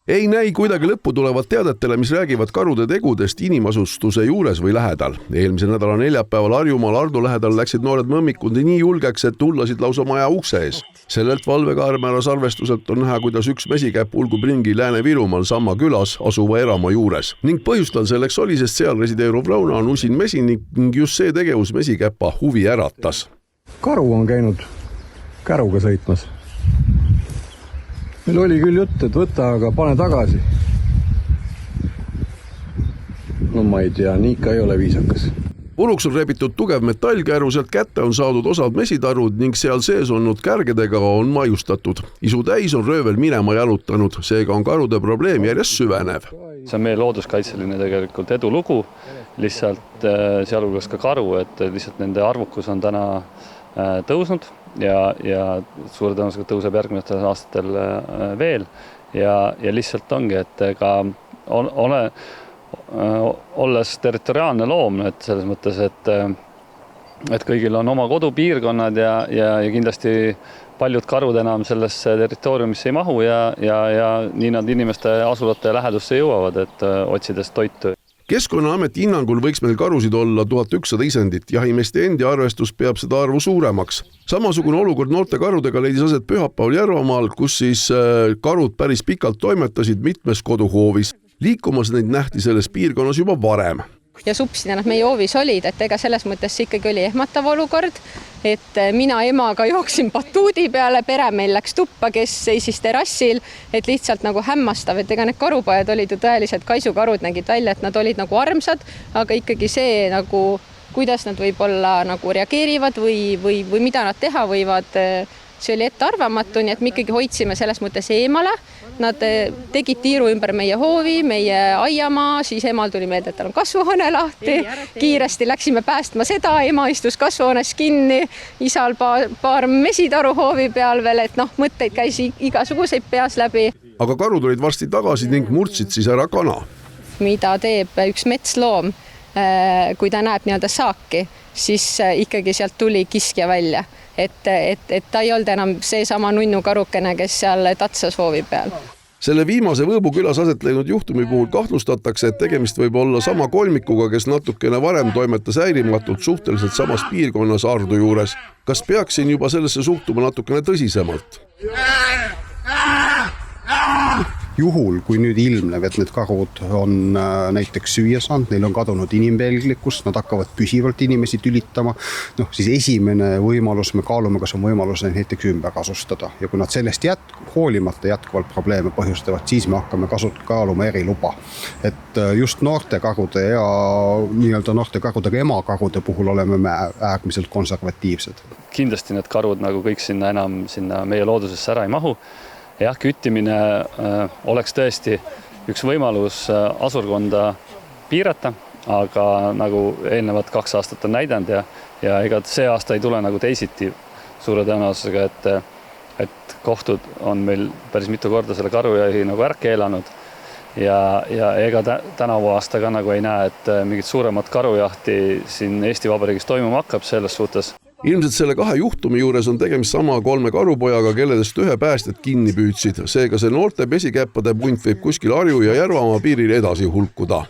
Ei näi kuidagi lõppu tulevad teadetele, mis räägivad karude tegudest inimasustuse juures või lähedal. Eelmise nädala neljapäeval Harjumaal Ardu lähedal läksid noored mõmmikud nii julgeks, et tullasid lausa maja ukse ees. Sellelt valvekaamera salvestuselt on näha, kuidas üks mesikäpp ulgub ringi Lääne-Virumaal Samma külas asuva eramaa juures. Ning põhjustal selleks oli, sest seal resideeruv Rauna on usin mesinik ning just see tegevus mesikäpa huvi äratas. Karu on käinud käruga sõitmas. Meil oli küll jutt, et võta, aga pane tagasi. No ma ei tea, nii ikka ei ole viisakas. Puruks on rebitud tugev metallkäru, sealt kätte on saadud osad mesitarud ning seal sees olnud kärgedega on maiustatud. Isu täis on röövel minema jalutanud, seega on karude probleem järjest süvenev. See on meie looduskaitseline tegelikult edulugu, lihtsalt sealhulgas ka karu, et lihtsalt nende arvukus on täna tõusnud ja suure tõenäosusega tõuseb järgmistel aastatel veel ja lihtsalt ongi, et ega olles territoriaalne loom, et selles mõttes, et kõigil on oma kodupiirkonnad ja kindlasti paljud karud enam sellesse territooriumisse ei mahu ja nii nad inimeste asulate lähedusse jõuavad, et otsides toitu. Keskkonnaameti hinnangul võiks meil karusid olla 1100 isendit. Jahimeeste endi arvestus peab seda arvu suuremaks. Samasugune olukord noorte karudega leidis aset pühapäeval Järvamaal, kus siis karud päris pikalt toimetasid mitmes koduhoovis. Liikumas neid nähti selles piirkonnas juba varem. Ja supsina nad meie hoovis olid, et ega selles mõttes ikkagi oli ehmatav olukord, et mina emaga jooksin batuudi peale, pere meil läks tuppa, kes seisis terassil, et lihtsalt nagu hämmastav, et ega need karupajad olid ju tõeliselt kaisukarud, nägid välja, et nad olid nagu armsad, aga ikkagi see nagu, kuidas nad võib-olla nagu reageerivad või mida nad teha võivad, see oli ettearvamatu, nii et me ikkagi hoidsime selles mõttes eemale. Nad tegid tiiru ümber meie hoovi, meie aiamaa, siis emal tuli meelde, et tal on kasvuhoone lahti. Kiiresti läksime päästma seda, ema istus kasvuhoones kinni, isal paar mesitaru hoovi peal veel, et mõtteid käis igasuguseid peas läbi. Aga karud olid varsti tagasi ning murdsid siis ära kana. Mida teeb üks metsloom, kui ta näeb nii-öelda saaki, siis ikkagi sealt tuli kiskja välja. Et ta ei olnud enam seesama nunnu karukene, kes seal tatsas hoovi peal. Selle viimase Võõbu külas aset läinud juhtumi puhul kahtlustatakse, et tegemist võib olla sama kolmikuga, kes natukene varem toimetas häirimatult suhteliselt samas piirkonnas Ardu juures. Kas peaksin juba sellesse suhtuma natukene tõsisemalt? Juhul, kui nüüd ilmnev, et need karud on näiteks süüa saanud, neil on kadunud inimpelglikkus, nad hakkavad püsivalt inimesi tülitama, siis esimene võimalus, me kaalume, kas on võimalus näiteks ümber asustada. Ja kui nad sellest hoolimata jätkuvalt probleeme põhjustavad, siis me hakkame kaaluma eriluba. Et just noorte karude ja nii-öelda noorte karudega emakarude puhul oleme me äärmiselt konservatiivsed. Kindlasti need karud nagu kõik sinna meie loodusesse ära ei mahu. Jah, küttimine oleks tõesti üks võimalus asurkonda piirata, aga nagu eelnevad 2 aastat on näidanud ja ega see aasta ei tule nagu teisiti suure tõenäosusega, et kohtud on meil päris mitu korda selle karujahi nagu ära keelanud ja ega tänavu aasta ka nagu ei näe, et mingit suuremat karujahti siin Eesti Vabariigis toimuma hakkab selles suhtes. Ilmselt selle 2 juhtumi juures on tegemist sama 3 karupojaga, kelledest 1 päästjad kinni püüdsid. Seega see noorte mesikäppade punt võib kuskil Harju ja Järvamaa piiril edasi hulkuda.